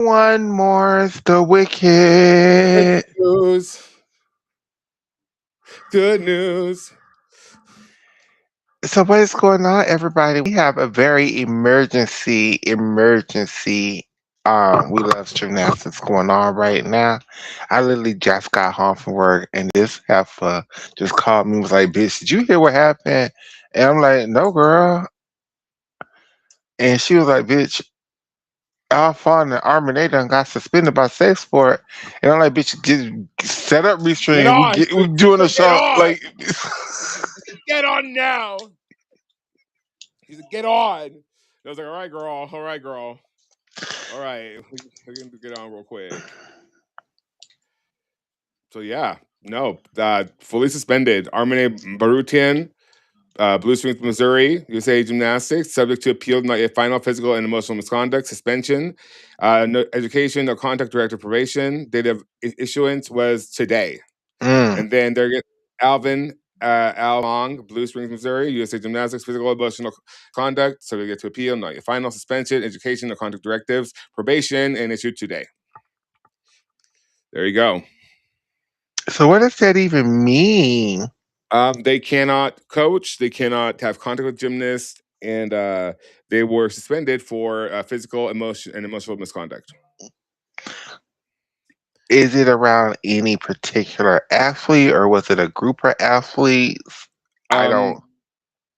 One more's the Good wicked. news. Good news. So what is going on, everybody? We have a very emergency. We love gymnastics going on right now. I literally just got home from work, and this heifer just called me and was like, "Bitch, did you hear what happened?" And I'm like, "No, girl." And she was like, "Bitch, Alpha and Armin done got suspended by sex sport." And I'm like, "Bitch, just set up Get restraint. on. We doing a Get show on. like." Get on now. He said, get on. And I was like, all right, girl. All right, girl. All right. We're going to get on real quick. So, yeah. No. Fully suspended. Armine Barutian, Blue Springs, Missouri, USA Gymnastics, subject to appeal, not yet final, physical and emotional misconduct, suspension, no education, no contact, director probation. Date of issuance was today. Mm. And then there get Alvin Al Long, Blue Springs, Missouri, USA Gymnastics, physical emotional conduct, so we get to appeal, not your final, suspension, education, no contact directives, probation, and issued today. There you go. So what does that even mean? They cannot coach, they cannot have contact with gymnasts, and they were suspended for physical, emotion, and emotional misconduct. Is it around any particular athlete or was it a group of athletes? I Um, don't.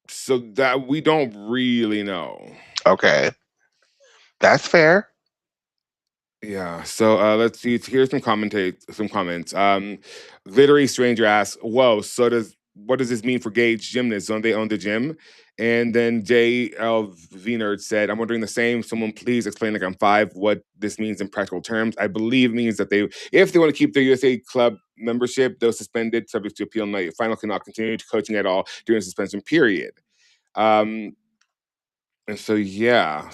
so that we don't really know. Okay. That's fair. Yeah. So let's see. Here's some comments. Glittery stranger asks, "Whoa. So does what does this mean for Gage gymnasts? Don't they own the gym?" And then JL Nerd said, "I'm wondering the same. Someone please explain like I'm five what this means in practical terms. I believe it means that if they want to keep their USA club membership, they're suspended, subject to appeal. Night final cannot continue to coaching at all during the suspension period." Um, and so yeah.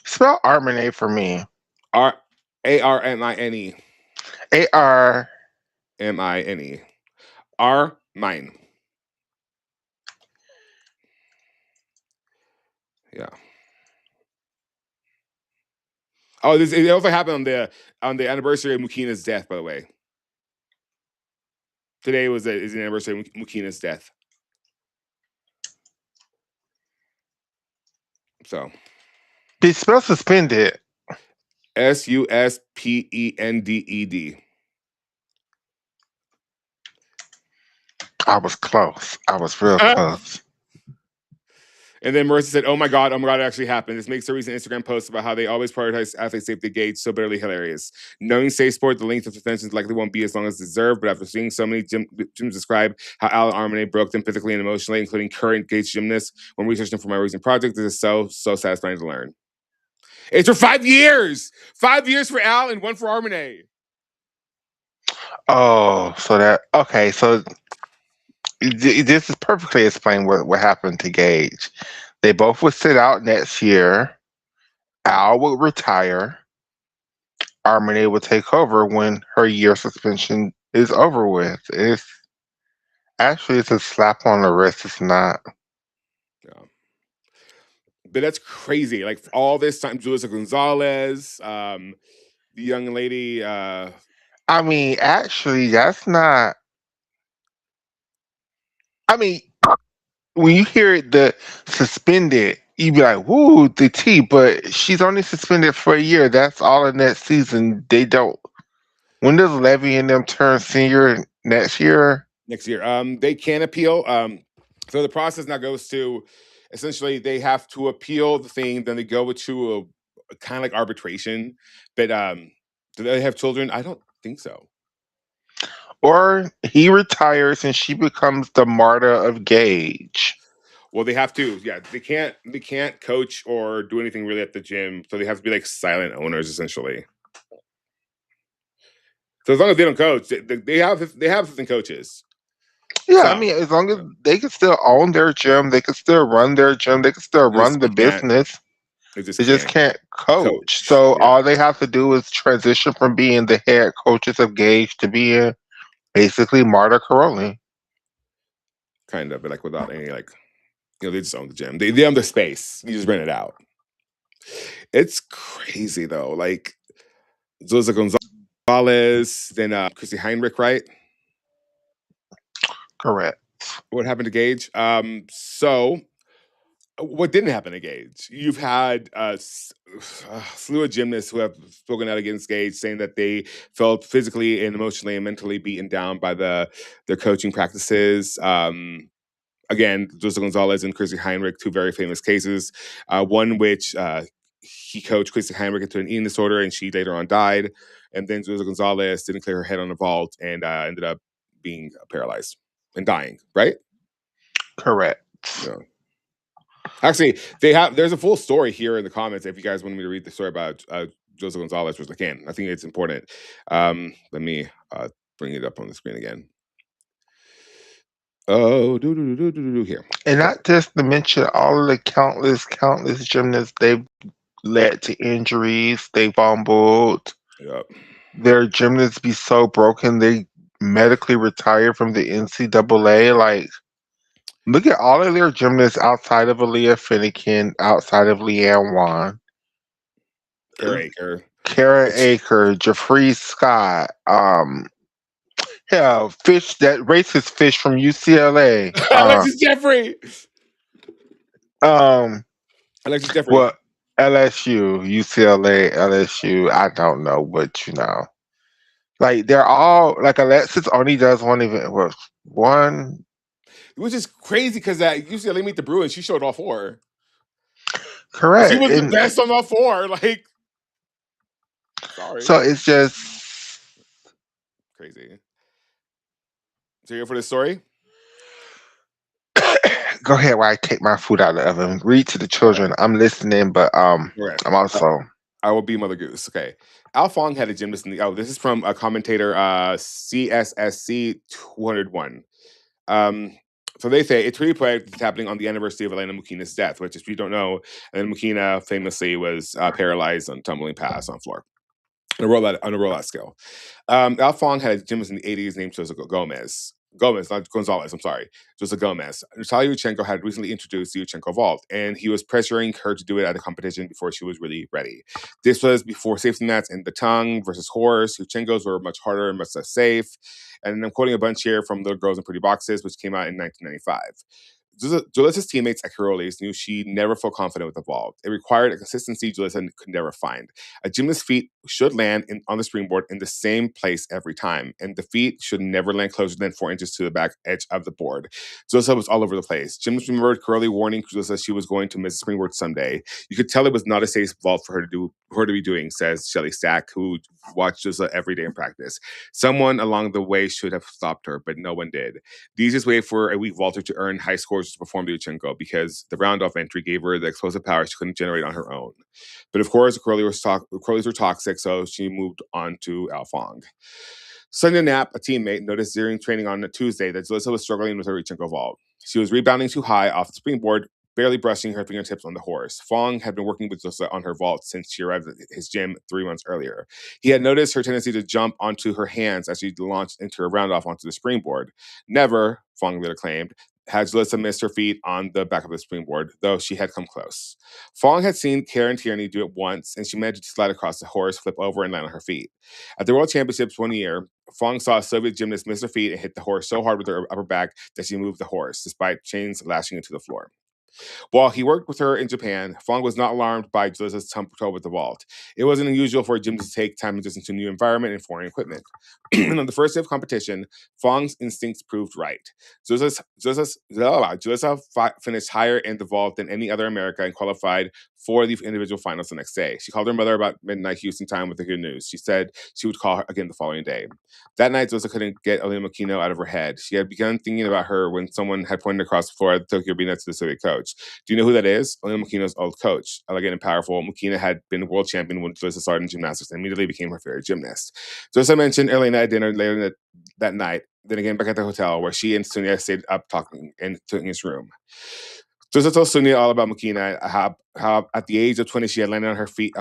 Spell Armine for me. Armine. AR. Mine. Are mine. Yeah. Oh, this it also happened on the anniversary of Mukina's death. By the way, today is the anniversary of Mukina's death. So Did spell suspended? Suspended. I was close. I was real close. And then Marissa said, oh my God, it actually happened. This makes a recent Instagram post about how they always prioritize athlete safety Gage so bitterly hilarious. Knowing safe sport, the length of suspensions likely won't be as long as deserved, but after seeing so many gyms describe how Alan Armane broke them physically and emotionally, including current Gage gymnasts, when researching for my recent project, this is so satisfying to learn. It's for 5 years! 5 years for Al and one for Armane. Oh, so that okay. So this is perfectly explained what happened to Gage. They both would sit out next year. Al would retire. Armine would take over when her year suspension is over with. It's a slap on the wrist. It's not. Yeah. But that's crazy. Like all this time, Julissa Gonzalez, the young lady, I mean, actually, that's not. I mean, when you hear the suspended, you be like, "Woo, the T." But she's only suspended for a year. That's all in that season. They don't. When does Levy and them turn senior next year? next year. They can appeal. So the process now goes to essentially they have to appeal the thing, then they go to a kind of like arbitration. But do they have children? I don't think so. Or he retires and she becomes the martyr of Gage. Well, they have to. Yeah, they can't coach or do anything really at the gym, so they have to be like silent owners essentially. So as long as they don't coach, they have assistant coaches. Yeah, I mean, Some. as long as Yeah. they can still own their gym, they can still run their gym, they can still run the They can't. business. They just They just can't can't coach. coach. So Yeah, all they have to do is transition from being the head coaches of Gage to being basically Marta Caroli. kind of, but like without any like They just own the gym. They own the space. You just rent it out. It's crazy though. Like Zosa Gonzalez, then Chrissy Heinrich, right? Correct. What happened to Gage? So what didn't happen to Gage? You've had a slew of gymnasts who have spoken out against Gage, saying that they felt physically and emotionally and mentally beaten down by their coaching practices. Again, Joseph Gonzalez and Chrissy Heinrich, two very famous cases. One which he coached Chrissy Heinrich into an eating disorder, and she later on died. And then Joseph Gonzalez didn't clear her head on the vault and ended up being paralyzed and dying. Right? Correct. Yeah. Actually, there's a full story here in the comments if you guys want me to read the story about Joseph Gonzalez, which I can. I think it's important. Let me bring it up on the screen again. Oh, here. And not just to mention all of the countless gymnasts they've led to injuries, they fumbled. Yep. Their gymnasts be so broken they medically retire from the NCAA. Like, look at all of their gymnasts outside of Aaliyah Finnegan, outside of Leanne Wan, Kara Aker. Kara Aker, Jeffrey Scott, yeah, Fish, that racist Fish from UCLA. Alexis Jeffrey. Um, Alexis Jeffrey. well, LSU, UCLA, LSU. I don't know, but like they're all like Alexis only does one event. Well, one. Which is crazy because at UCLA Meet the Bruins, she showed all four. Correct. She was the And best on all four. Like, sorry. so it's just Crazy. So you're here for this story? go ahead while I take my food out of the oven. Read to the children. I'm listening, but I'm also I will be Mother Goose. Okay. Al Fong had a gymnast in the this is from a commentator CSSC 201. So they say it's really poetic it's happening on the anniversary of Elena Mukina's death, which if you don't know, Elena Mukina famously was paralyzed on tumbling pass on floor. On a rollout scale. Al Fong had a gymnast in the 80s named Joseph Gomez. Gomez, not Gonzalez, I'm sorry. Joseph Gomez. Natalia Yuchenko had recently introduced the Yuchenko vault, and he was pressuring her to do it at a competition before she was really ready. This was before safety nets and the tongue versus horse. Yuchenko's were much harder and much less safe. And I'm quoting a bunch here from Little Girls in Pretty Boxes, which came out in 1995. Julissa's teammates at Carolis knew she never felt confident with the ball. It required a consistency Julissa could never find. A gymnast's feet should land on the springboard in the same place every time, and the feet should never land closer than 4 inches to the back edge of the board. Julissa was all over the place. Gymnasts remembered Curly warning Julissa she was going to miss the springboard someday. You could tell it was not a safe vault for her to be doing, says Shelley Stack, who watched Julissa every day in practice. Someone along the way should have stopped her, but no one did. The easiest way for a weak vaulter to earn high scores was to perform the Yuchenko because the round-off entry gave her the explosive power she couldn't generate on her own. But of course, the Curlies were toxic, so she moved on to Al Fong. Sonia Knapp, a teammate, noticed during training on a Tuesday that Julissa was struggling with her Yuchenko vault. She was rebounding too high off the springboard, barely brushing her fingertips on the horse. Fong had been working with Julissa on her vault since she arrived at his gym 3 months earlier. He had noticed her tendency to jump onto her hands as she launched into her round off onto the springboard. Never, Fong later claimed, had Julissa missed her feet on the back of the springboard, though she had come close. Fong had seen Karen Tierney do it once, and she managed to slide across the horse, flip over, and land on her feet. At the World Championships one year, Fong saw a Soviet gymnast miss her feet and hit the horse so hard with her upper back that she moved the horse, despite chains lashing into the floor. While he worked with her in Japan, Fong was not alarmed by Julissa's tumble with the vault. It wasn't unusual for a gymnast to take time to adjust into a new environment and foreign equipment. And on the first day of competition, Fong's instincts proved right. Julissa finished higher in the vault than any other American and qualified for the individual finals the next day. She called her mother about midnight Houston time with the good news. She said she would call her again the following day. That night, Julissa couldn't get Elena Makino out of her head. She had begun thinking about her when someone had pointed across the floor at the Tokyo arena to the Soviet coach. Do you know who that is? Elena Makino's old coach. Elegant and powerful, Makina had been world champion when Julissa started in gymnastics and immediately became her favorite gymnast. Julissa mentioned Elena at dinner later that night, then again back at the hotel where she and Sonia stayed up talking in Tonia's room. Julissa told Sonia all about Makina, how at the age of 20 she had landed on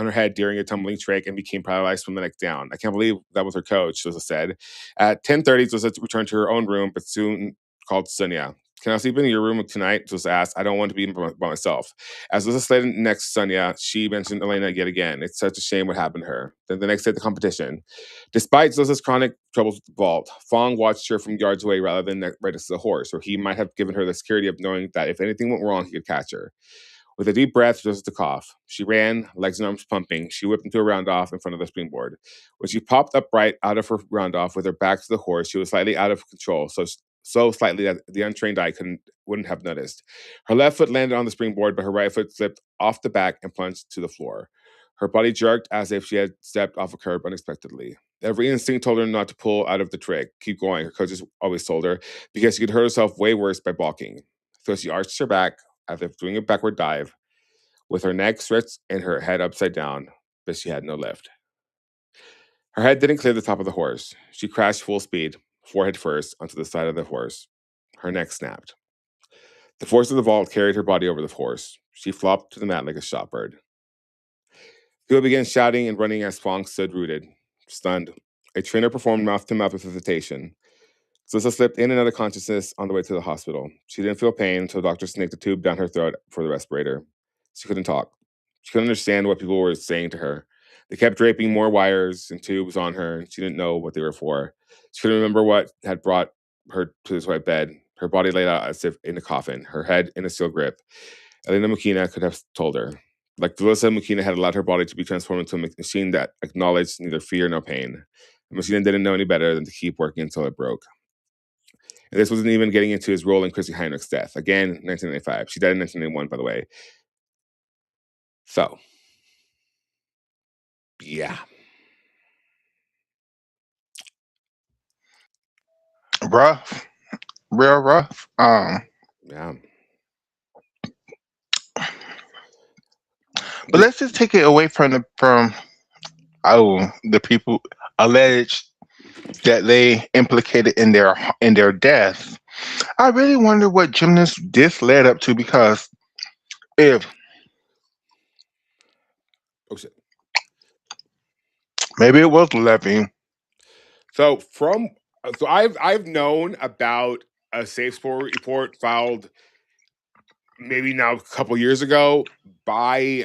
her head during a tumbling trek and became paralyzed from the neck down. I can't believe that was her coach, Julissa said. At 10:30, Julissa returned to her own room, but soon called Sonia. Can I sleep in your room tonight? Just asked. I don't want to be by myself. As Lisa stayed next to Sonia, she mentioned Elena yet again. It's such a shame what happened to her. Then the next day at the competition. Despite Lisa's chronic troubles with the vault, Fong watched her from yards away rather than right next to the horse, or he might have given her the security of knowing that if anything went wrong, he could catch her. With a deep breath, just a cough. She ran, legs and arms pumping. She whipped into a roundoff in front of the springboard. When she popped upright out of her roundoff with her back to the horse, she was slightly out of control, so slightly that the untrained eye wouldn't have noticed. Her left foot landed on the springboard, but her right foot slipped off the back and plunged to the floor. Her body jerked as if she had stepped off a curb unexpectedly. Every instinct told her not to pull out of the trick. Keep going, her coaches always told her, because she could hurt herself way worse by balking. So she arched her back, as if doing a backward dive, with her neck stretched and her head upside down, but she had no lift. Her head didn't clear the top of the horse. She crashed full speed, forehead first, onto the side of the horse. Her neck snapped. The force of the vault carried her body over the horse. She flopped to the mat like a shot bird. People began shouting and running as Fong stood rooted, stunned. A trainer performed mouth-to-mouth resuscitation. Zissa slipped in and out of consciousness on the way to the hospital. She didn't feel pain until the doctor snaked a tube down her throat for the respirator. She couldn't talk. She couldn't understand what people were saying to her. They kept draping more wires and tubes on her, and she didn't know what they were for. She couldn't remember what had brought her to this white bed. Her body laid out as if in a coffin, her head in a steel grip. Elena Mukina could have told her. Like Delissa, Mukina had allowed her body to be transformed into a machine that acknowledged neither fear nor pain. The machine didn't know any better than to keep working until it broke. And this wasn't even getting into his role in Chrissy Heinrich's death. Again, 1995. She died in 1991, by the way. So, yeah. Rough, real rough. Yeah. But let's just take it away from the people alleged that they implicated in their death. I really wonder what gymnast this led up to, because if Oh shit. maybe it was Levy. So I've known about a safe sport report filed maybe now a couple years ago by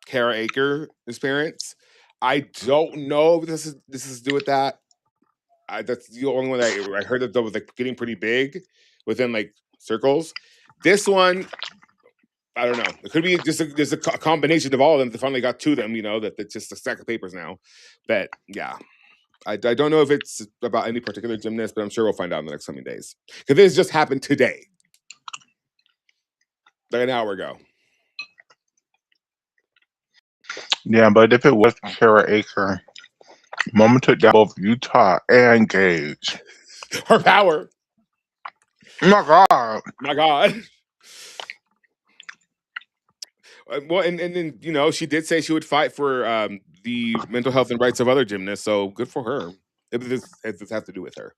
Kara Aker, his parents. I don't know if this is to do with that. That's the only one I heard that was like getting pretty big within like circles. This one, I don't know. It could be just a combination of all of them that finally got to them. You know that it's just a stack of papers now. But yeah, I don't know if it's about any particular gymnast, but I'm sure we'll find out in the next coming days because this just happened today, like an hour ago. Yeah, but if it was Kara Aker, Mama took down both Utah and Gage. Her power. My God. My God. Well, and then you know she did say she would fight for the mental health and rights of other gymnasts. So good for her. If this has to do with her.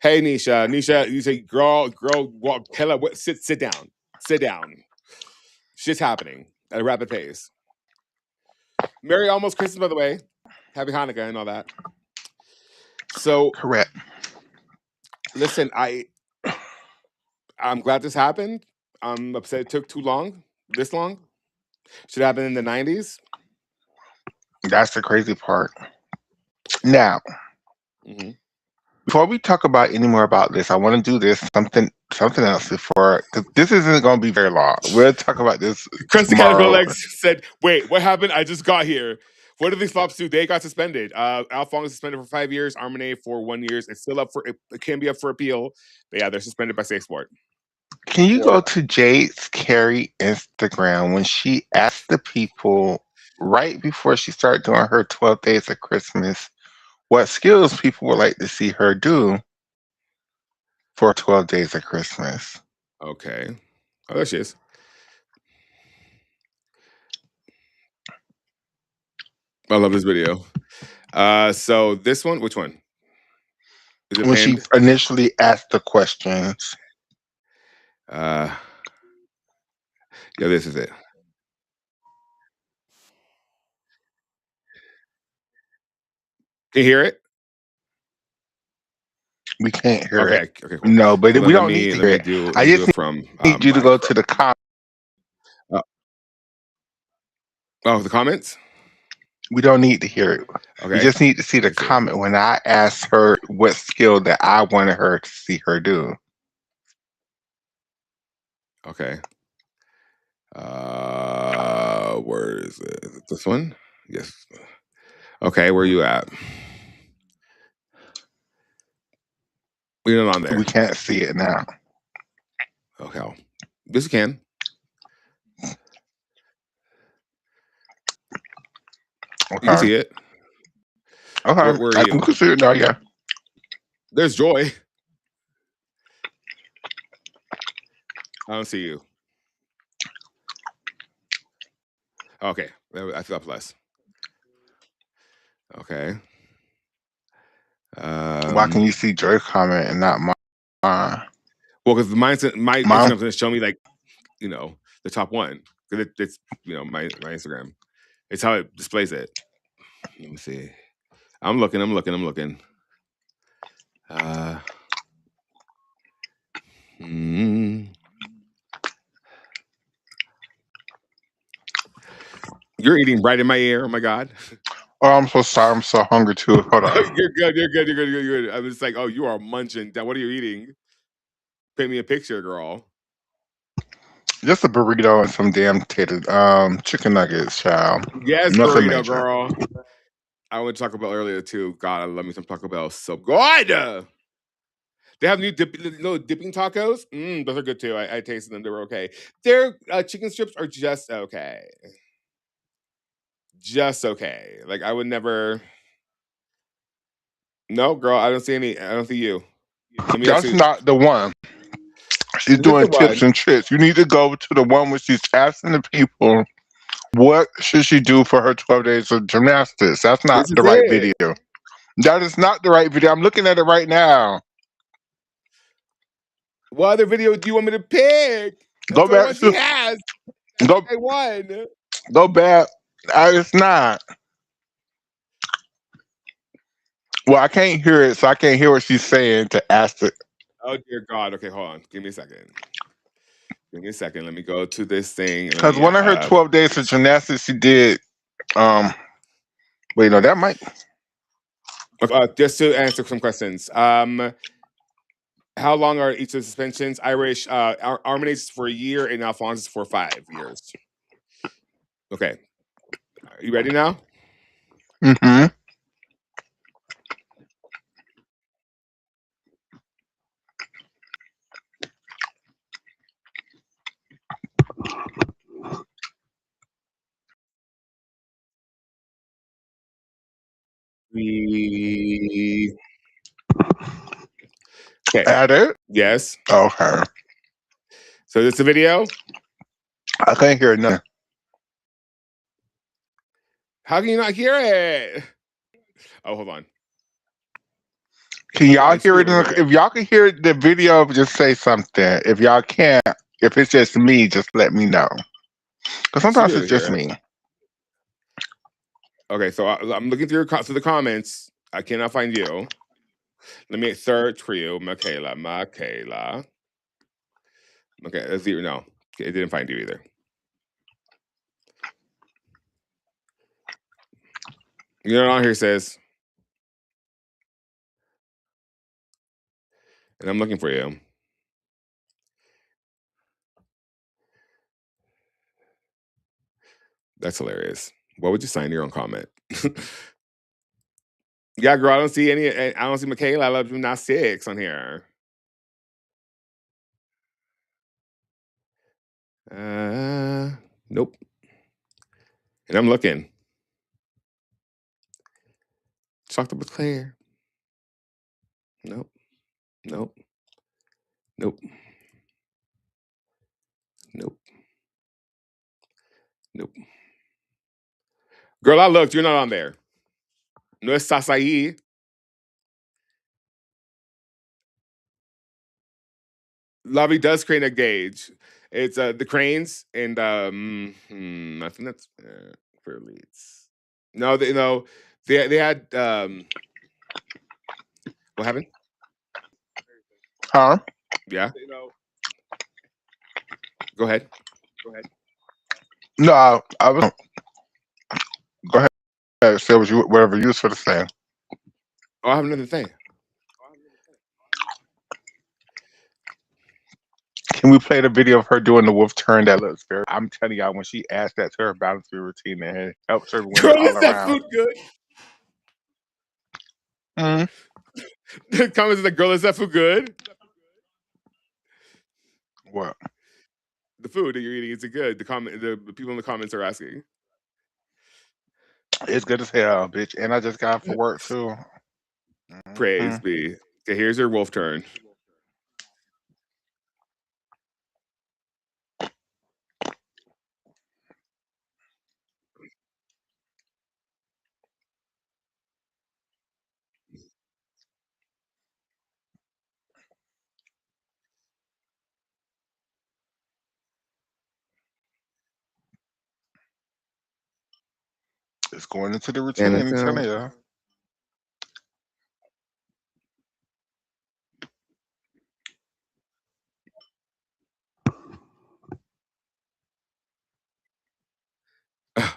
Hey, Nisha, you say, girl, walk, tell her what, sit down. Shit's happening at a rapid pace. Merry almost Christmas, by the way. Happy Hanukkah and all that. So, Correct. listen, I'm glad this happened. I'm upset it took too long. This long should happen in the 90s. That's the crazy part. Now, Mm-hmm. before we talk about any more about this, I want to do something else before, because this isn't going to be very long. We'll talk about this Krusty Caterpillar tomorrow. Legs said, "Wait, what happened? I just got here. What did these flops do? They got suspended. Al Fong is suspended for 5 years. Armane for 1 year. It's still up for it can be up for appeal. But yeah, they're suspended by Safe Sport. Can you go to Jade's Carey Instagram when she asked the people right before she started doing her 12 Days of Christmas what skills people would like to see her do for 12 Days of Christmas? Okay. Oh, there she is. I love this video. So this one, which one? Is it When she pinned? initially asked the questions. Yeah, this is it. Can you hear it? We can't hear it. Okay, cool. No, but So we then don't need to let hear me it. do I it just from need you to my go to the comment. the comments. We don't need to hear it. We Okay, just need to see let the me see. comment when I asked her what skill that I wanted her to see her do. Okay. Where is it? Is it this one? Yes. Okay, where are you at? We're not on there. We can't see it now. Okay. Yes, you can. You can Okay. see it. Okay. Where are We you? can see it now, yeah. There's Joy. I don't see you. Okay. I feel up less. Okay. Why can you see Joy's comment and not mine? Well, because my Mine? Instagram's gonna show me like, the top one. Because it's my Instagram. It's how it displays it. Let me see. I'm looking. Hmm. You're eating right in my ear. Oh my god. Oh, I'm so sorry. I'm so hungry too. Hold on. You're good. You're good. I was like, oh, you are munching. What are you eating? Paint me a picture, girl. Just a burrito and some damn chicken nuggets, child. Yes, Nothing burrito, major. girl. I went to Taco Bell earlier too. God, I love me some Taco Bell. So good. They have new little dipping tacos. Those are good too. I tasted them. They were okay. Their chicken strips are just okay. Just okay. Like I would never. No, girl. I don't see any. I don't see you. Let me That's actually. not the one. She's Is this doing the tips one? and tricks. You need to go to the one where she's asking the people what should she do for her 12 days of gymnastics. That's not This is the right it. video. That is not the right video. I'm looking at it right now. What other video do you want me to pick? That's Go the only back one she to has. go I won. go back. It's not. Well, I can't hear it, so I can't hear what she's saying to ask it. Oh dear God. Okay, hold on. Give me a second. Give me a second. Let me go to this thing. Let Because me one of her 12 days of gymnastics, she did. Um, wait, no, that might. just to answer some questions. How long are each of the suspensions? Irish Arminates for a year and Alphonse for 5 years. Okay. Are you ready now? Mm-hmm. We Okay. Add it. Yes. Okay. So this is a video. I can't hear nothing. How can you not hear it? Oh, hold on. Can I'm not y'all in hear screen it? over here. If y'all can hear the video, just say something. If y'all can't, if it's just me, just let me know. Because I should be sometimes able it's to hear just it. me. Okay, so I'm looking through the comments. I cannot find you. Let me search for you, Michaela. Okay, let's see. No, okay, it didn't find you either. You know, on here says, and I'm looking for you. That's hilarious. Why would you sign your own comment? Yeah, girl, I don't see any. I don't see Michaela. I love you, not 6 on here. Nope. And I'm looking. Talked with Claire. Nope. Nope. Nope. Nope. Nope. Girl, I looked. You're not on there. No estás ahí. Lovey does create a Gage. It's the cranes and I think that's for leads. No, they had what happened? Huh? Yeah. Go ahead. No, I was. Go ahead. Say what you, whatever you was for the say. Oh, I have another thing. Can we play the video of her doing the wolf turn? That looks very. I'm telling y'all, when she adds that to her balance beat routine, and it helps her win Girl, all is that around. food good? Mm, The comments is like, girl, is that food good? what? The food that you're eating, is it good? The people in the comments are asking. It's good as hell, bitch. And I just got off for work too. Praise Mhm. be. Okay, here's your wolf turn. It's going into the routine. And I'm telling you.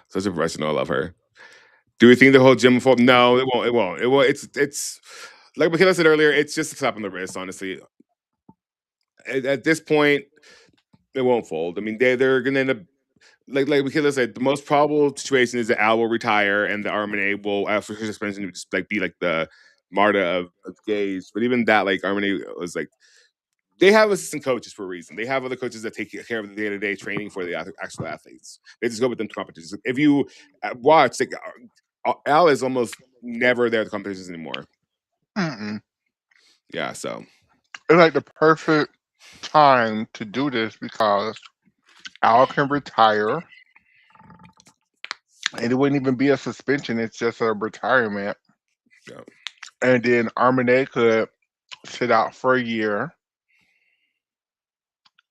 such a professional. I love her. Do we think the whole gym will fall? No, it won't. It won't. It will. It's like Michaela said earlier. It's just a slap on the wrist. Honestly, at this point, it won't fold. I mean, they're gonna end up like Michaela said. The most probable situation is that Al will retire and the Armane will, after his suspension, just like be like the Marta of Gage. But even that, like Armane was like, they have assistant coaches for a reason. They have other coaches that take care of the day to day training for the actual athletes. They just go with them to competitions. If you watch, like Al is almost never there at the competitions anymore. Mm-mm. Yeah, so It's like the perfect time to do this because Al can retire, and it wouldn't even be a suspension. It's just a retirement, yeah. and then Armane could sit out for a year,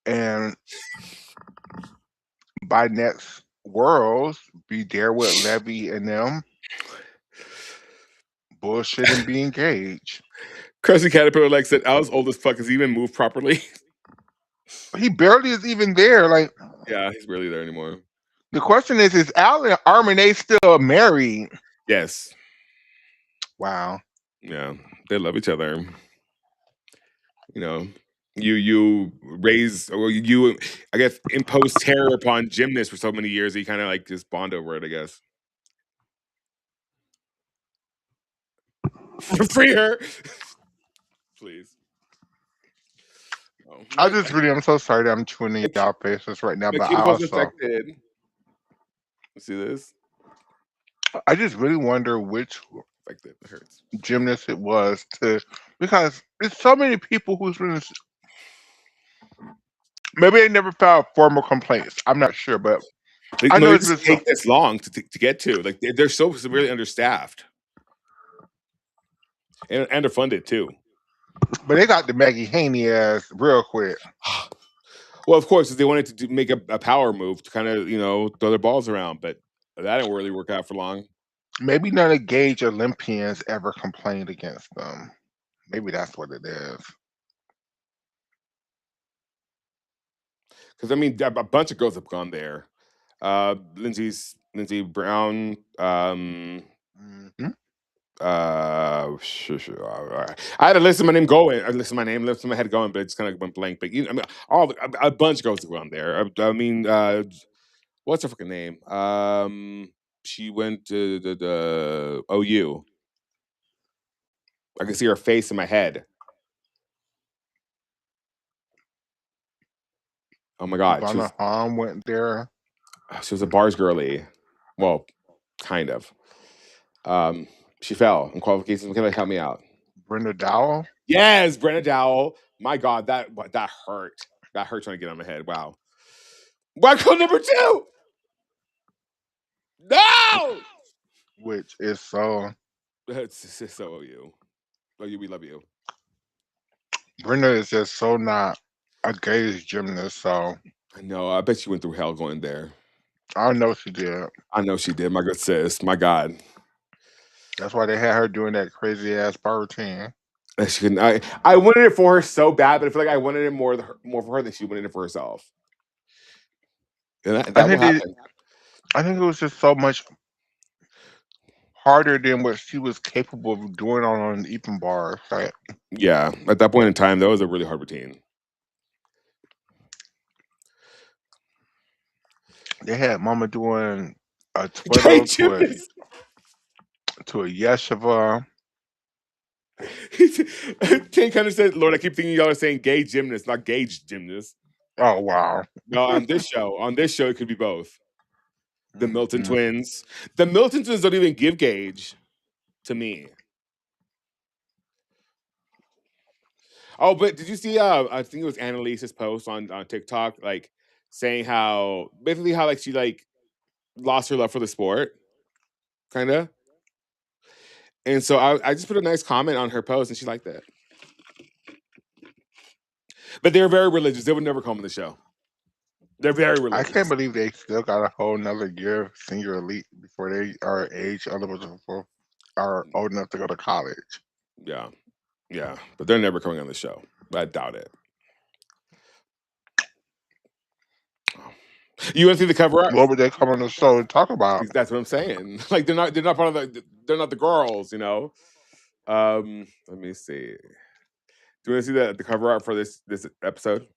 and by next Worlds, be there with Levy and them, bullshit and be engaged. Krusty Caterpillar like said, Al's old as fuck. Has he even moved properly? He barely is even there. Like Yeah, he's barely there anymore. the question is Al and Armane still married? Yes. Wow. Yeah. They love each other. You know. You raise or you I guess impose terror upon gymnasts for so many years that you kind of like just bond over it, I guess. Free her. Please. Oh, I just really, I'm so sorry that I'm tuning my y'all faces right now, my but I cuticle's also, infected. See this? I just really wonder which Infected. It hurts. gymnast it was to, because there's so many people who's been, maybe they never filed formal complaints. I'm not sure, but Like, I know maybe it's just been so, take this long to get to. Like they're so severely understaffed and underfunded too. but they got the Maggie Haney ass real quick. Well, of course, if they wanted to make a power move to kind of throw their balls around, but that didn't really work out for long. Maybe none of Gage Olympians ever complained against them. Maybe that's what it is. Because I mean, a bunch of girls have gone there. Lindsay Brown. Hmm. I had to listen to my name going. I listened to my name, listen to my head going, but it just kind of went blank. But I mean, a bunch of girls have gone there. I mean, what's her fucking name? She went to the OU. I can see her face in my head. Oh my god, Ivana Hahn went there. she was a bars girly. Well, kind of. Um, she fell in qualifications. Can help me out? Brenda Dowell. Yes, Brenna Dowell. My God, that hurt. That hurt trying to get on my head. Wow. Black girl number two. No. Which is so. It's so you. Love you. We love you. Brenda is just so not a Gage gymnast, so I know. I bet she went through hell going there. I know she did. I know she did. My good sis. My God. That's why they had her doing that crazy ass bar routine. She couldn't. I wanted it for her so bad, but I feel like I wanted it more for her than she wanted it for herself, and I that will think they, happen. I think it was just so much harder than what she was capable of doing on an even bar. Like, Yeah, at that point in time, that was a really hard routine. they had Mama doing a Twitter Gage Gymnast. to a Yeshiva. King kind of said, "Lord, I keep thinking y'all are saying gay gymnast, not Gage Gymnast." Oh wow. No, on this show, it could be both. The Milton Mm-mm. twins. The Milton twins don't even give Gage to me. Oh, but did you see? I think it was Annalise's post on TikTok, like saying how basically how like she like lost her love for the sport, kind of. And so I just put a nice comment on her post, and she liked that. But they're very religious. They would never come on the show. They're very I can't religious. believe they still got a whole another year of senior elite before they are age eligible for are old enough to go to college. Yeah, yeah. But they're never coming on the show. I doubt it. You want to see the cover art? What would they come on the show and talk about? That's what I'm saying. Like they're not part of they're not the girls, you know. Let me see. Do you want to see the cover art for this episode?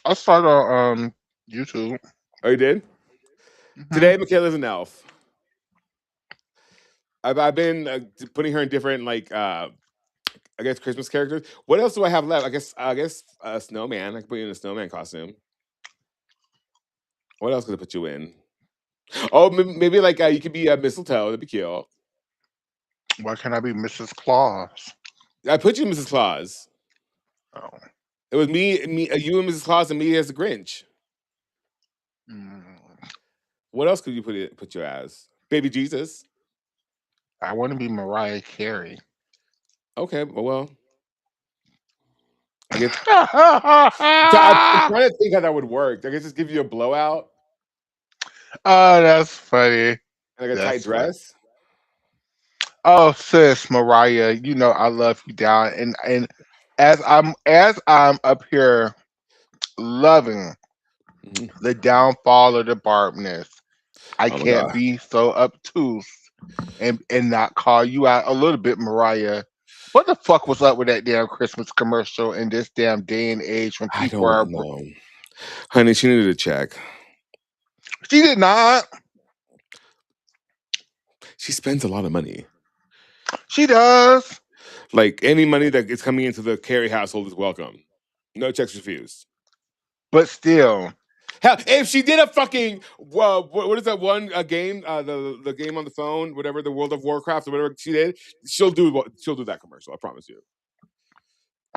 I saw it on YouTube. Oh, you did? Hmm. Today, Michaela's an elf. I've been putting her in different like I guess Christmas characters. What else do I have left? I guess a snowman. I can put you in a snowman costume. What else could I put you in? Oh, maybe like you could be a mistletoe. That'd be cute. Why can't I be Mrs. Claus? I put you in Mrs. Claus. Oh. It was you and Mrs. Claus, and me as the Grinch. Mm. What else could you put you as? Baby Jesus. I want to be Mariah Carey. Okay, well, I guess. So I'm trying to think how that would work. I guess just give you a blowout Oh, that's funny. and like a tight That's funny. dress. Oh, sis, Mariah, you know I love you down, and as I'm up here loving Mhm. the downfall of the barbness, I Oh my can't god, be so obtuse and not call you out a little bit, Mariah. What the fuck was up with that damn Christmas commercial in this damn day and age when I people don't are? know, honey. She needed a check. She did not. She spends a lot of money. She does, Like any money that is coming into the Carey household is welcome. No checks refused. but still, Hell, if she did a fucking what is that one game? The game on the phone, whatever the World of Warcraft or whatever she did, she'll do that commercial. I promise you.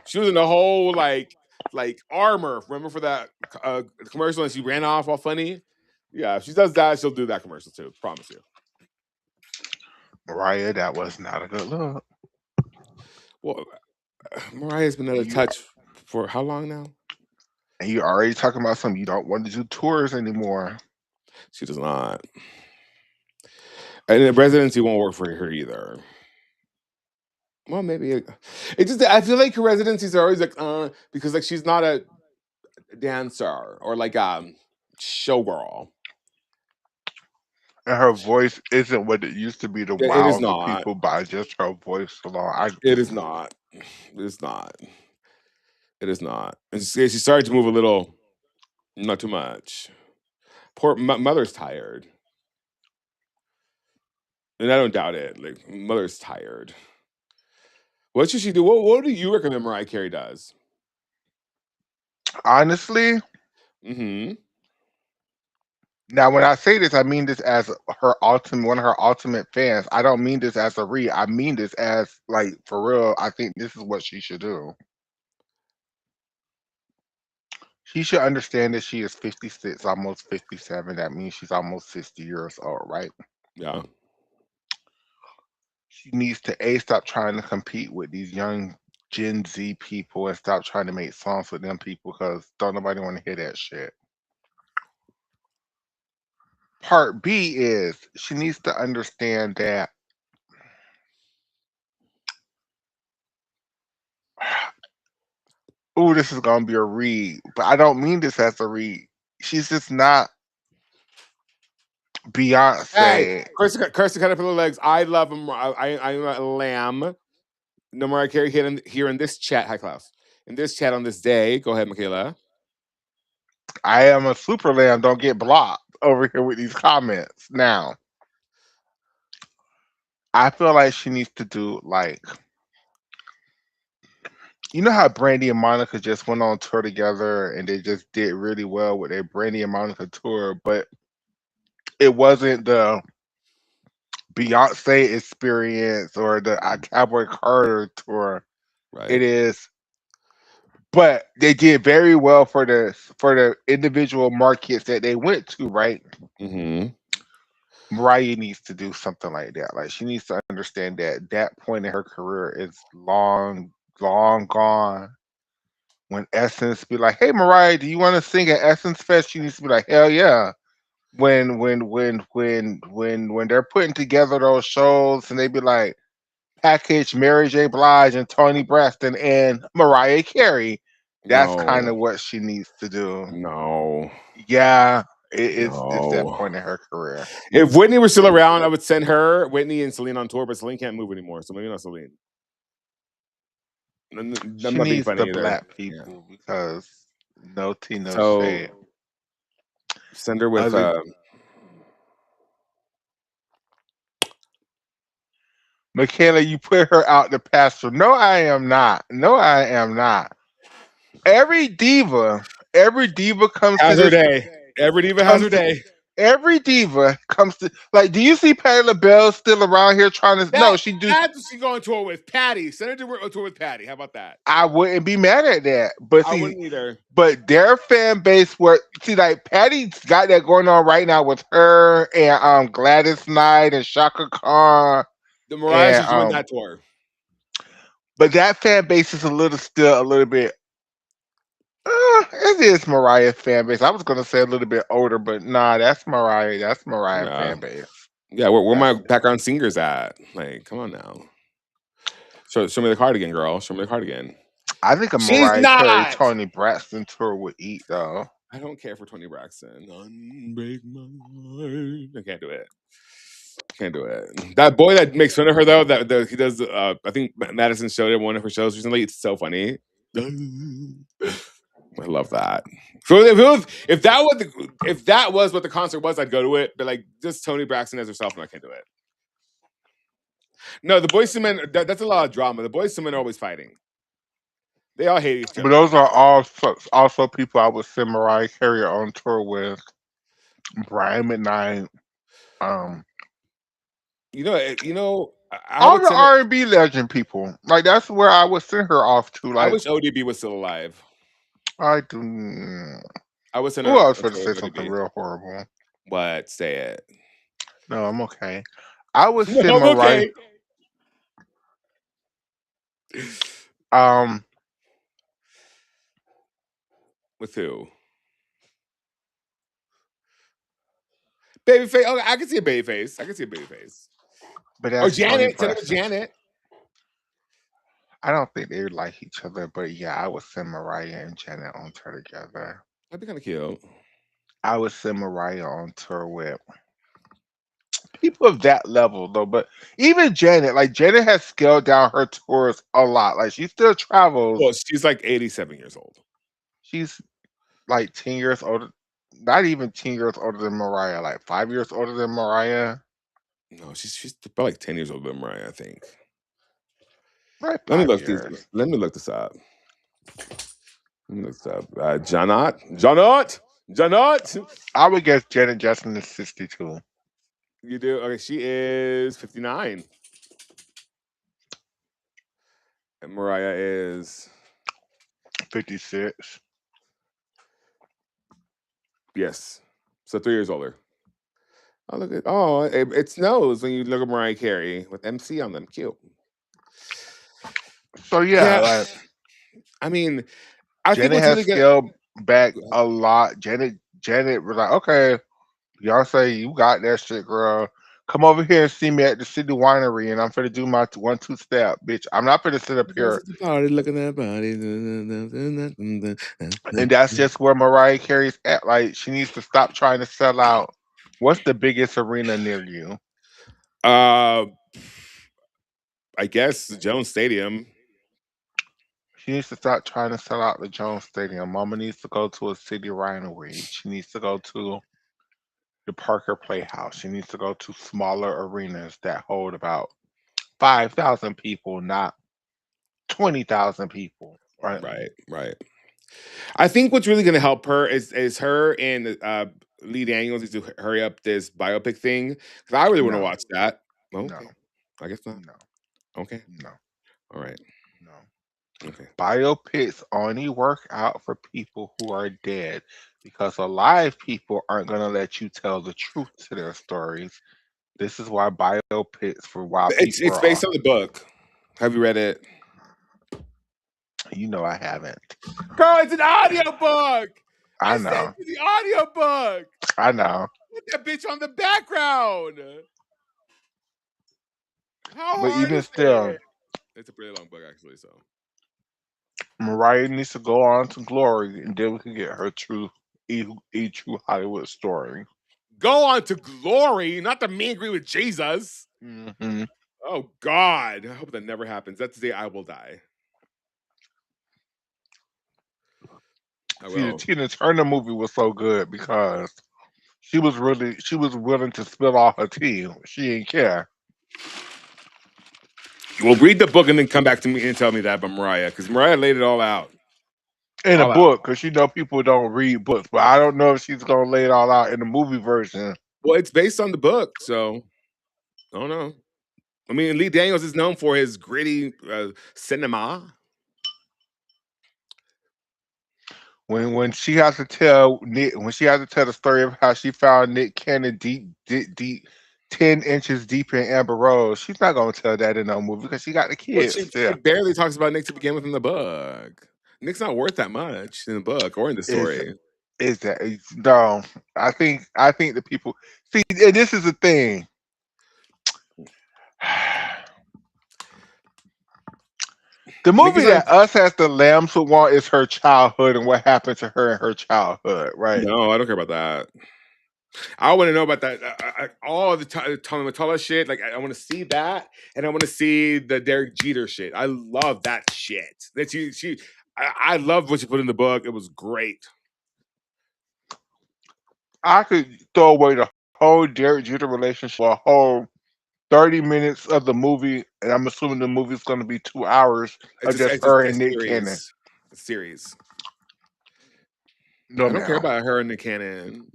She was in the whole like armor. Remember for that commercial, and she ran off all funny. Yeah, if she does that, she'll do that commercial too. Promise you. Mariah, that was not a good look. Well, Mariah's been out And of you touch for how long now? and you already talking about something you don't want to do tours anymore. She does not, and the residency won't work for her either. Well, maybe it just. I feel like her residencies are always like, because like she's not a dancer or like showgirl. And her voice isn't what it used to be to It is wow the not. people by just her voice alone. It is not. It is not. It is not. And she started to move a little, not too much. Poor mother's tired, and I don't doubt it. Like mother's tired. What should she do? What do you recommend Mariah Carey does? honestly, Hmm. now when I say this, I mean this as her ultimate one of her ultimate fans. I don't mean this as a read. I mean this as like for real. I think this is what she should do. She should understand that she is 56, almost 57. That means she's almost 60 years old, right? Yeah. She needs to A, stop trying to compete with these young Gen Z people and stop trying to make songs with them people because don't nobody want to hear that shit. Part B is she needs to understand that Ooh, this is gonna be a read, but I don't mean this as a read. She's just not Hey, Beyonce. Kirsty Caterpillar Legs. I love him. I'm a lamb. No Mariah Carey here in this chat. Hi, Klaus. In this chat on this day. Go ahead, Michaela. I am a super lamb. Don't get blocked over here with these comments. Now, I feel like she needs to do like you know how Brandy and Monica just went on tour together and they just did really well with their Brandy and Monica tour, but it wasn't the Beyonce experience or the Cowboy Carter tour. It Right. is, but they did very well for the individual markets that they went to. Right, Mm-hmm. Mariah needs to do something like that. Like she needs to understand that that point in her career is long gone. When Essence be like, "Hey Mariah, do you want to sing at Essence Fest?" She needs to be like, "Hell yeah!" When they're putting together those shows and they be like, package Mary J. Blige and Tony Braxton and Mariah Carey. That's kind No. of what she needs to do. No. Yeah, it's that No. point in her career. If Whitney were still around, I would send her, Whitney, and Celine on tour, but Celine can't move anymore, so maybe not Celine. I'm She not being needs the funny either. black Yeah. people because no tea, no So shade. send her with Other Michaela, you put her out the pasture. No, I am not. No, I am not. Every diva, every diva comes to has her this day. Every diva has her comes to day. every diva comes to like. Do you see Patti LaBelle still around here trying to? No, That she do. that's what she's going tour with Patty. Send her to tour with Patty. How about that? I wouldn't be mad at that. But I see, wouldn't either. but their fan base were see like Patty's got that going on right now with her and Gladys Knight and Shaka Khan The Mariah and should join that tour. but that fan base is a little still a little bit. It is Mariah fan base. I was gonna say a little bit older, but nah, that's Mariah. That's Mariah Yeah. fan base. Yeah, where That's my background singers at? Like, come on now. Show me the cardigan, girl. Show me the cardigan. I think a She's Mariah Carey not. Tony Braxton tour would eat though. I don't care for Tony Braxton. Unbreak my heart. I can't do it. Can't do it. That boy that makes fun of her though, he does. I think Madison showed it one of her shows recently. It's so funny. I love that. So if that was what the concert was, I'd go to it. But like just Tony Braxton as herself, no, I can't do it. No, the boys to men. That's a lot of drama. The boys to men are always fighting. They all hate each But other. those are also people I would send Mariah Carey on tour with. Brian McKnight, um, I all would the send her. R&B legend people. Like that's where I would send her off to. I Like wish ODB was still alive. I do. I would send Who her else a would tour say with something ODB. real horrible? But say it. No, I'm okay. I would No, send I'm Mariah. okay. Um, With who? Babyface. Oh, I can see a babyface. I can see a babyface. but Or that's Tony Janet. Send her with Braxton. Janet. I don't think they like each other, but yeah, I would send Mariah and Janet on tour together. That'd be kind of cute. I would send Mariah on tour with people of that level though. But even Janet, like Janet has scaled down her tours a lot. Like she still travels. Well, she's like 87 years old. She's like 10 years older. Not even 10 years older than Mariah. Like 5 years older than Mariah. No, she's about like 10 years older than Mariah, I think. Right, Let me five look these. years. Let me look this up. Let me look this up. Janot. I would guess Janet Jackson is 62, You do okay. She is 59, and Mariah is 56. yes, so 3 years older. Oh look at it snows when you look at Mariah Carey with MC on them. Cute. So yeah, Yeah, like I mean, I think Janet what's has really good. scaled back a lot. Janet was like, okay, Beyonce, you got that shit, girl. Come over here and see me at the city winery, and I'm finna do my 1 2 step, bitch. I'm not finna sit up Girls here. at the party looking at bodies. And that's just where Mariah Carey's at. Like, she needs to stop trying to sell out. What's the biggest arena near you? Uh, I guess the Jones Stadium. She needs to stop trying to sell out the Jones Stadium. Mama needs to go to a city winery. She needs to go to the Parker Playhouse. She needs to go to smaller arenas that hold about 5,000 people, not 20,000 people. Right? Right, right. I think what's really going to help her is her and Lee Daniels needs to hurry up this biopic thing because I really want to No, watch that. no, Okay, I guess not. no, Okay, no, all right. no. Okay, Biopics only work out for people who are dead because alive people aren't going to let you tell the truth to their stories. This is why biopics for while people it's are, based on the book. Have you read it? you know, I haven't. Girl, it's an audiobook. I I sent know. you the audiobook. I know. Put that bitch on the background. How But hard even is still, it? It's a pretty long book, actually. So Mariah needs to go on to glory, and then we can get her a true Hollywood story. go on to glory, not the mean agree with Jesus. Hmm. Oh God, I hope that never happens. That's the day I will die. I See, the will. Tina Turner movie was so good because she was willing to spill all her tea. She didn't care. Well, read the book and then come back to me and tell me that about Mariah, because Mariah laid it all out. In a All out. book, because you know people don't read books, but I don't know if she's gonna lay it all out in the movie version. Well, it's based on the book, so I don't know. I mean, Lee Daniels is known for his gritty cinema. When she has to tell Nick, when she has to tell the story of how she found Nick Cannon deep 10 inches deep in Amber Rose, she's not gonna tell that in no movie because she got the Well, kids she still. barely talks about Nick to begin with in the book. Nick's not worth that much in the book or in the Is story. no? I think the people see, and this is the thing. The Nick movie is on. that us as the lambs would want is her childhood and what happened to her in her childhood, right? No, I don't care about that. I want to know about that. All the Tommy Mottola shit. Like, I want to see that, and I want to see the Derek Jeter shit. I love that shit. That she. I love what she put in the book. It was great. I could throw away the whole Derek Jeter relationship for a whole 30 minutes of the movie, and I'm assuming the movie's going to be 2 hours of just It's her a and Nick Cannon. series. A series. No, I don't care ma'am, about her and the canon.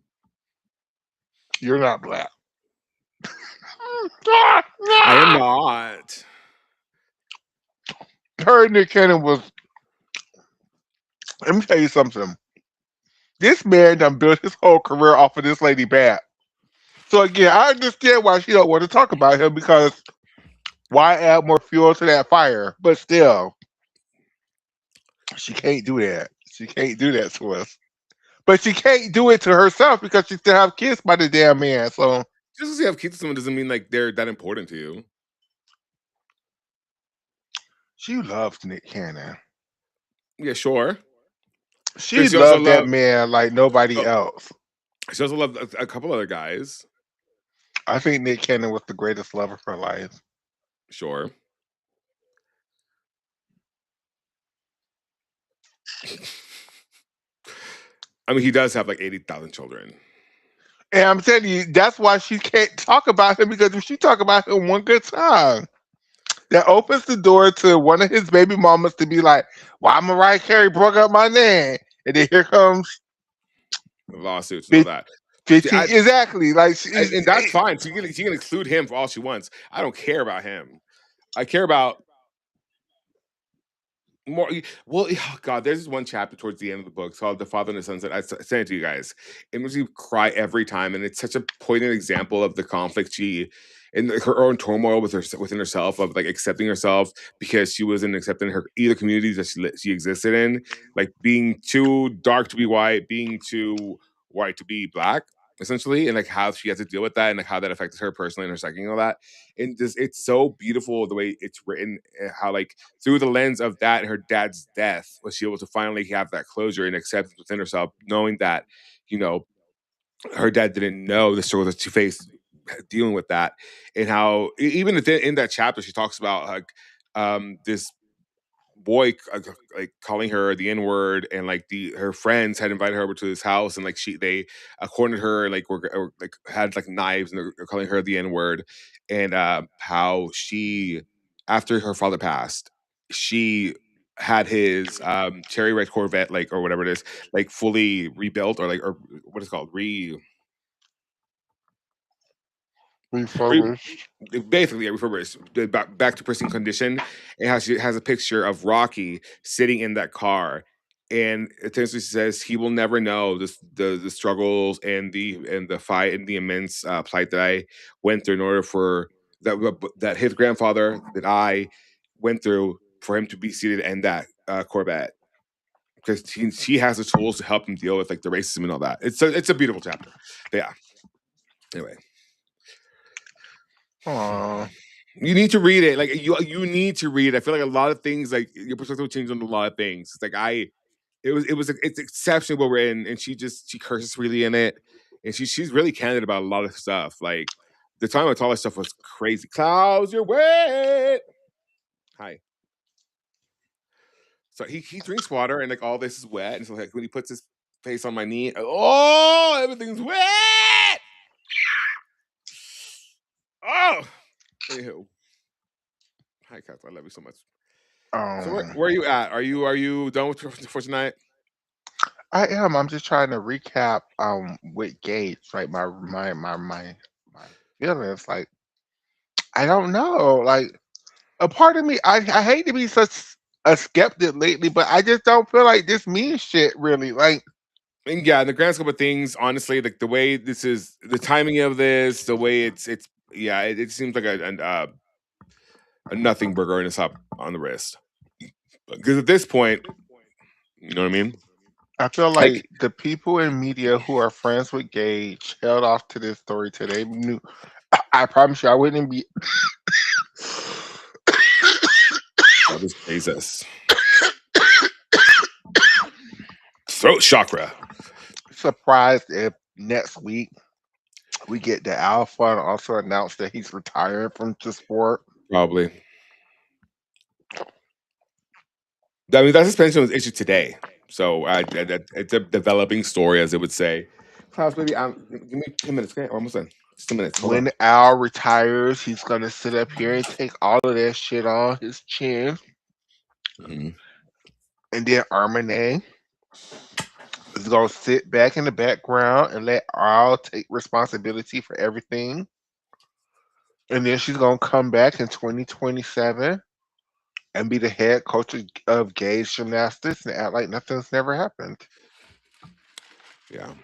you're not black. I am not. Her and Nick Cannon was. Let me tell you something. This man done built his whole career off of this lady bad. So again, I understand why she don't want to talk about him because why add more fuel to that fire? But still, she can't do that. She can't do that to us. But she can't do it to herself because she still have kids by the damn man. So Just because you have kids with someone doesn't mean like they're that important to you. she loves Nick Cannon. Yeah, sure. She Because she also loved that loved. man like nobody else. She also loved a couple other guys. I think Nick Cannon was the greatest love of her life. Sure. I mean, he does have like 80,000 children. And I'm telling you, that's why she can't talk about him because if she talk about him one good time, that opens the door to one of his baby mamas to be like, "Why Mariah Carey broke up my man?" And then here comes Lawsuits and all fif- that. See, 15. Exactly. Like and that's fine. She can include him for all she wants. I don't care about him. I care about more. Well, oh God, there's this one chapter towards the end of the book called "The Father and the Sunset." Sent it to you guys. It makes you cry every time, and it's such a poignant example of the conflict she and her own turmoil with her within herself of like accepting herself because she wasn't accepting her either communities that she existed in, like being too dark to be white, being too white to be black. essentially, and like how she has to deal with that and like how that affected her personally and her psyche and all that. And just it's so beautiful the way it's written, how like through the lens of that and her dad's death was she able to finally have that closure and acceptance within herself, knowing that, you know, her dad didn't know the struggle that she faced dealing with that, and how even in that chapter she talks about like this boy like calling her the N word, and like the her friends had invited her over to his house, and like they cornered her, like were like had like knives, and they're calling her the N word, and how she after her father passed, she had his cherry red Corvette, like or whatever it is, like fully rebuilt, or like or what is it called re Refurbished. basically yeah, refurbished back to pristine condition, and how she has a picture of Rocky sitting in that car, and essentially says he will never know the struggles and the fight and the immense plight that I went through in order for that his grandfather that I went through for him to be seated in that Corvette, because she has the tools to help him deal with like the racism and all that. It's a beautiful chapter. But yeah. Anyway, Aw. you need to read it. Like you need to read it. I feel like a lot of things, like your perspective will change on a lot of things. It's like it's exceptionally well written, and she curses freely in it, and she's really candid about a lot of stuff. Like the time with all that stuff was crazy. Clouds, you're wet. Hi. So he drinks water, and like all this is wet, and so like when he puts his face on my knee, oh, everything's wet. Oh, anywho, hi, Kath. I love you so much. So Um, where are you at? Are you done with for tonight? I am. I'm just trying to recap with Gage, like my feelings. Like I don't know. Like a part of me, I hate to be such a skeptic lately, but I just don't feel like this means shit really. Like And yeah, in the grand scope of things, honestly, like the way this is, the timing of this, the way it's yeah, it seems like a nothing burger and a slap on the wrist. Because at this point, you know what I mean? I feel Like like the people in media who are friends with Gage held off to this story till they knew. I promise you, I wouldn't be oh, this Jesus throat chakra, surprised if next week we get the Alpha and also announce that he's retired from the sport. probably. I mean, that suspension was issued today, so it's a developing story, as it would say. Klaus, baby, give me 10 minutes. Okay, we're almost done. Just 10 minutes. Hold on. When Al retires, he's gonna sit up here and take all of that shit on his chin. Mhm. And then Armane is gonna sit back in the background and let Al take responsibility for everything. And then she's gonna come back in 2027 and be the head coach of Gage Gymnastics and act like nothing's never happened. Yeah.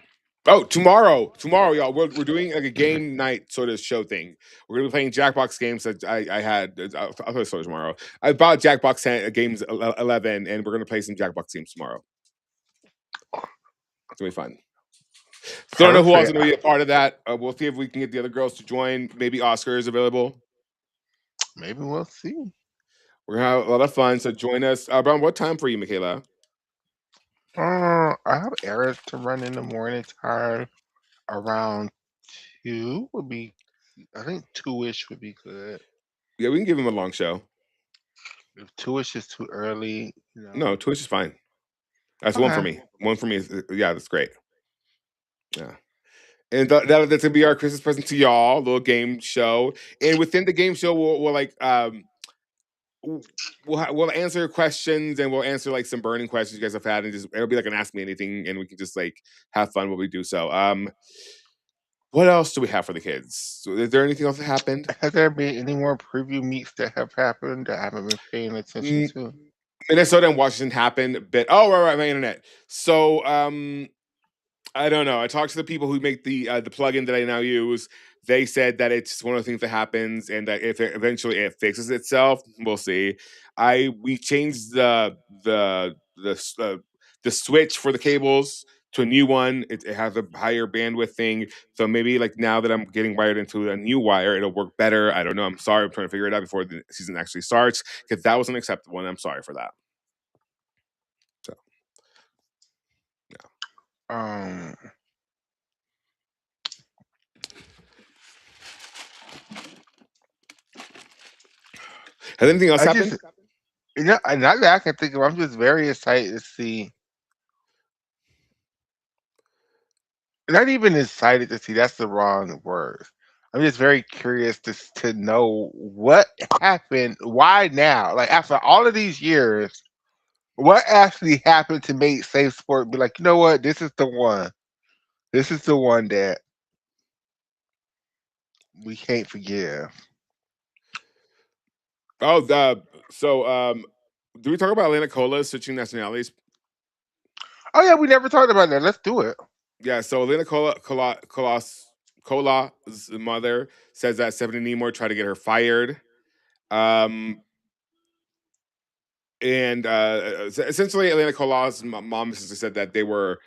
Oh, tomorrow, y'all, we're doing like a game night sort of show thing. We're gonna be playing Jackbox games that I had. I'll tell you story tomorrow. I bought Jackbox games 11, and we're gonna play some Jackbox games tomorrow. It's gonna be fun. Still don't know who else is Perfect. gonna be a part of that. We'll see if we can get the other girls to join. Maybe Oscar is available. Maybe we'll see. We're gonna have a lot of fun. So join us. Around what time for you, Michaela? I have errands to run in the morning time. Around two would be. I think two-ish would be good. Yeah, we can give him a long show. If two-ish is too early, No, Twitch is fine. That's one for Okay. me. One for me is yeah, that's great. Yeah. And that's gonna be our Christmas present to y'all, little game show. And within the game show, we'll like w- we'll answer questions, and we'll answer like some burning questions you guys have had, and just it'll be like an ask me anything, and we can just like have fun while we do so. What else do we have for the kids? So is there anything else that happened? Has there been any more preview meets that have happened that I haven't been paying attention Mm, to? Minnesota and Washington happened, but oh right, my internet. So I don't know. I talked to the people who make the plugin that I now use. They said that it's one of the things that happens, and that if eventually it fixes itself, we'll see. We changed the switch for the cables to a new one. It has a higher bandwidth thing. So maybe like now that I'm getting wired into a new wire, it'll work better. I don't know. I'm sorry. I'm trying to figure it out before the season actually starts because that was unacceptable, and I'm sorry for that. So yeah. Um, Has anything else I just, happened? not that I can think of. I'm just very excited to see. Not even excited to see. That's the wrong word. I'm just very curious to know what happened. Why now? Like after all of these years, what actually happened to make Safe Sport be like, you know what? This is the one. This is the one that we can't forgive. Oh, do we talk about Atlanta Cola switching nationalities? Oh yeah, we never talked about that. Let's do it. Yeah, so Cola's mother says that Stephanie Nemore tried to get her fired. Um, and essentially, Atlanta Cola's mom and sister said that they were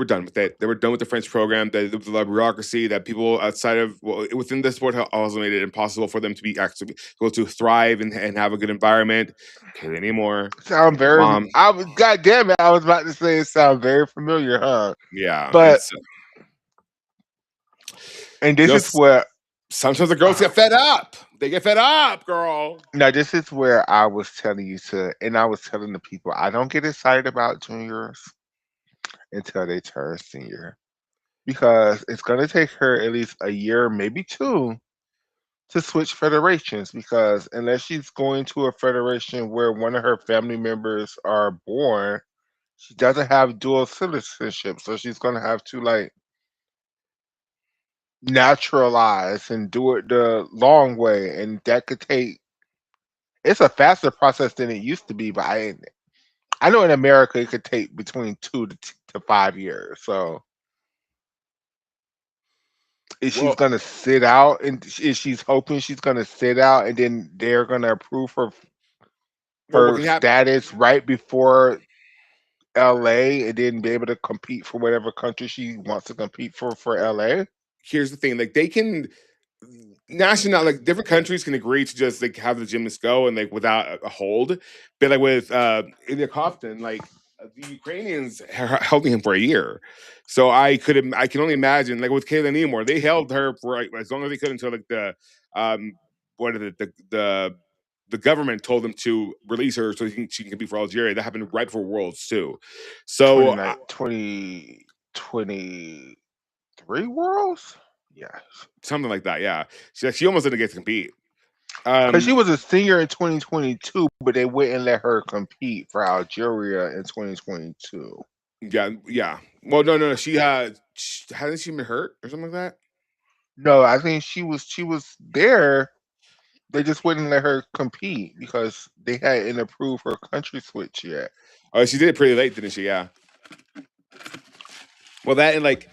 done with it. They were done with the French program. That there was a lot of bureaucracy. That people outside of within the sport also made it impossible for them to be actually able to thrive and have a good environment. Kaylee Nemore, Sound very. mom, I was. God damn it! I was about to say it sound very familiar, huh? yeah, and But so, and you this know, is where. sometimes the girls get fed up. They get fed up, girl. Now this is where I was telling you to, and I was telling the people I don't get excited about juniors until they turn senior because it's going to take her at least a year, maybe two, to switch federations. Because unless she's going to a federation where one of her family members are born, she doesn't have dual citizenship, so she's going to have to like naturalize and do it the long way, and that could take. It's a faster process than it used to be, but I know in America it could take between 2 to 5 years. So if she's Well, gonna sit out, and if she's hoping she's gonna sit out, and then they're gonna approve what her can happen? status right before LA, and then be able to compete for whatever country she wants to compete for LA. Here's the thing: like they can national like different countries can agree to just like have the gymnast go and like without a hold, but like with Ilya Koftin, like the Ukrainians held him for a year. So I can only imagine like with Kayla Neemore, they held her for like, as long as they could until like the um what is it the government told them to release her so she can compete for Algeria. That happened right before Worlds too. So 2023 Worlds. Yes, something like that, yeah. She almost didn't get to compete. because she Um, was a senior in 2022, but they wouldn't let her compete for Algeria in 2022. Yeah, yeah. Well, no. She had hasn't she been hurt or something like that? No, I think she was there. They just wouldn't let her compete because they hadn't approved her country switch yet. Oh, she did it pretty late, didn't she? Yeah. Well, that and like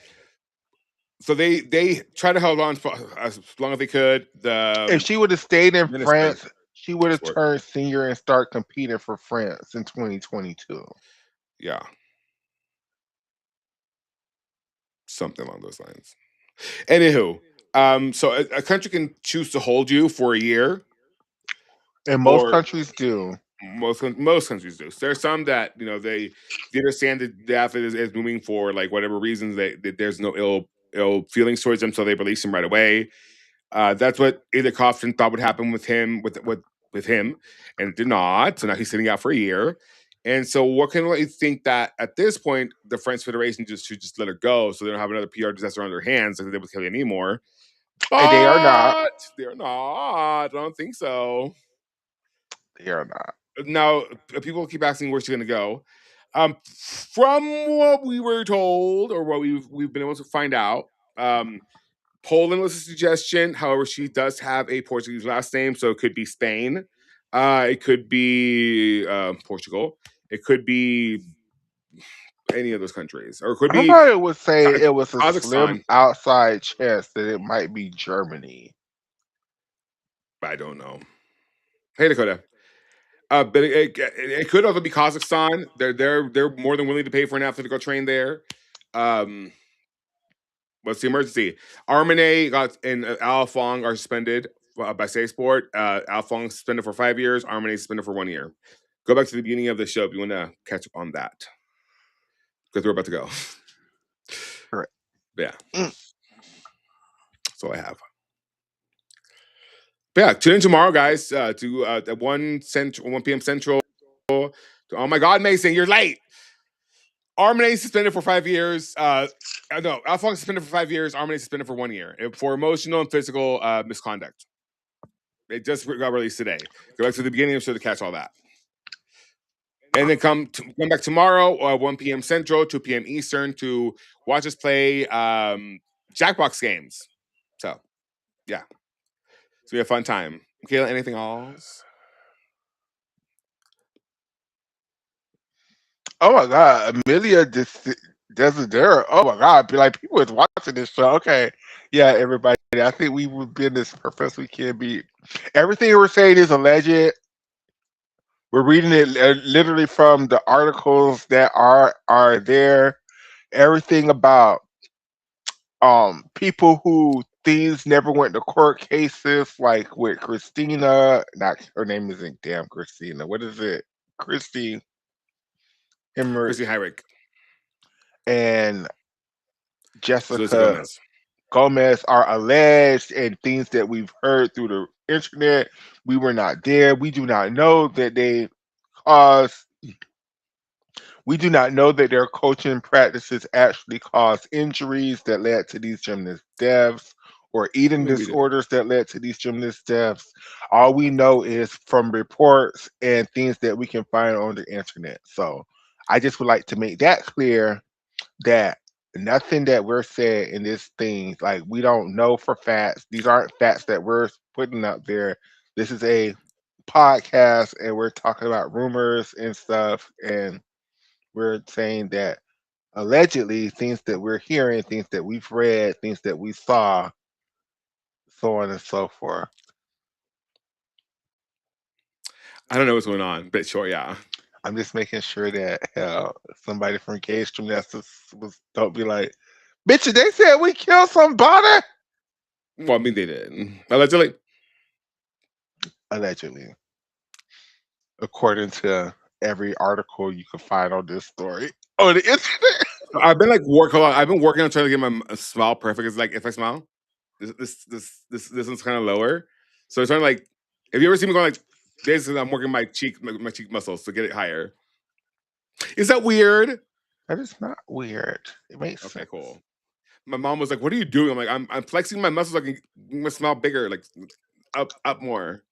so they tried to hold on for as long as they could. The If she would have stayed in minister France, she would have sport, turned senior and start competing for France in 2022. yeah, something along those lines. Anywho, so a country can choose to hold you for a year, And most or countries do. most countries do. There's some that they understand that the athlete is moving for like whatever reasons that there's no ill feelings towards them, so they release him right away. That's what Ilya Koftin thought would happen with him with him, and it did not. So now he's sitting out for a year. And so, what can let you think that at this point the French Federation just should just let her go, so they don't have another PR disaster on their hands like they did with Kelly anymore? And they are not. But they're not. I don't think so. They are not. Now, people keep asking where's she going to go. From what we were told, or what we've been able to find out, um, Poland was a suggestion. However, she does have a Portuguese last name, so it could be Spain. It could be Portugal. It could be any of those countries, or it could be Somebody would say it was a slim Kazakhstan. outside chance that it might be Germany. I don't know. Hey, Dakota. But it could also be Kazakhstan. They're more than willing to pay for an athlete to go train there. Um, what's the emergency? Armane got and Al Fong are suspended by Say Sport. Al Fong suspended for 5 years. Armane suspended for 1 year. Go back to the beginning of the show if you want to catch up on that because we're about to go. Correct. Yeah, Mm. that's all I have. But yeah, tune in tomorrow, guys, to at 1 p.m. Central. Oh my God, Mason, you're late. Armane suspended for 5 years. No, Alphonse suspended for 5 years. Armane suspended for 1 year for emotional and physical misconduct. It just got released today. Go back to the beginning of the show to catch all that. And then come back tomorrow, 1 p.m. Central, 2 p.m. Eastern, to watch us play Jackbox games. So, yeah. It's going to be a fun time. Michaela, anything else? Oh my God, Amelia Desidera. Oh my God, be like people is watching this show. Okay, yeah, everybody. I think we would be in this best we can be. Everything we're saying is alleged. We're reading it literally from the articles that are there. Everything about people who things never went to court cases, like with Christina. Not her name isn't damn Christina. What is it? Christy Chrissy Hemmerich Hyrick, and Zelisa Jessica Gomez. Gomez are alleged, and things that we've heard through the internet. We were not there. We do not know that they caused. We do not know that their coaching practices actually caused injuries that led to these gymnast deaths or eating Maybe we did. disorders that led to these gymnast deaths. All we know is from reports and things that we can find on the internet. So I just would like to make that clear that nothing that we're saying in this thing, like we don't know for facts. These aren't facts that we're putting up there. This is a podcast and we're talking about rumors and stuff, and we're saying that allegedly things that we're hearing, things that we've read, things that we saw, so on and so forth. I don't know what's going on, but sure, yeah. I'm just making sure that somebody from Gage Gymnastics was don't be like, bitch, they said we killed somebody. Well, I mean, they did. Allegedly. Allegedly, according to every article you can find on this story on the internet. I've been like I've been working on trying to get my smile perfect. It's like if I smile, this one's kind of lower. So it's trying to like. Have you ever seen me going like this? I'm working my cheek muscles to get it higher. Is that weird? That is not weird. It makes Okay, sense. cool. My mom was like, "What are you doing?" I'm like, "I'm flexing my muscles. So I can make my smile bigger, like up more."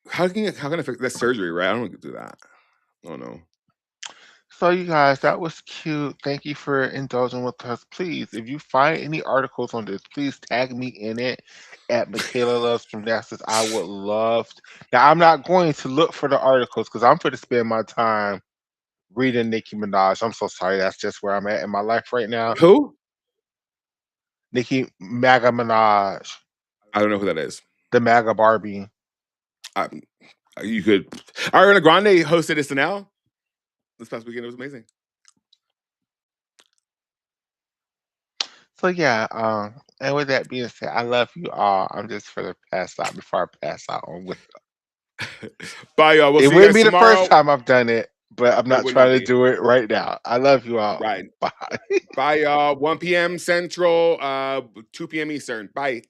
How can I fix that surgery? Right? I don't want to do that. Oh no. So, you guys, that was cute. Thank you for indulging with us. Please, if you find any articles on this, please tag me in it at Michaela Loves Gymnastics. I would love. Now, I'm not going to look for the articles because I'm going to spend my time reading Nicki Minaj. I'm so sorry. That's just where I'm at in my life right now. Who? Nicki MAGA Minaj, I don't know who that is. the MAGA Barbie. Um, you could. Ariana Grande hosted SNL this past weekend. It was amazing. So yeah, and with that being said, I love you all. I'm just gonna pass out before I pass out on with. Bye, y'all. We'll It see you wouldn't guys be the first tomorrow. time I've done it, but I'm It not would not trying to be. do it right now. I love you all. Right. Bye. Bye, y'all. 1 p.m. Central, 2 p.m. Eastern. Bye.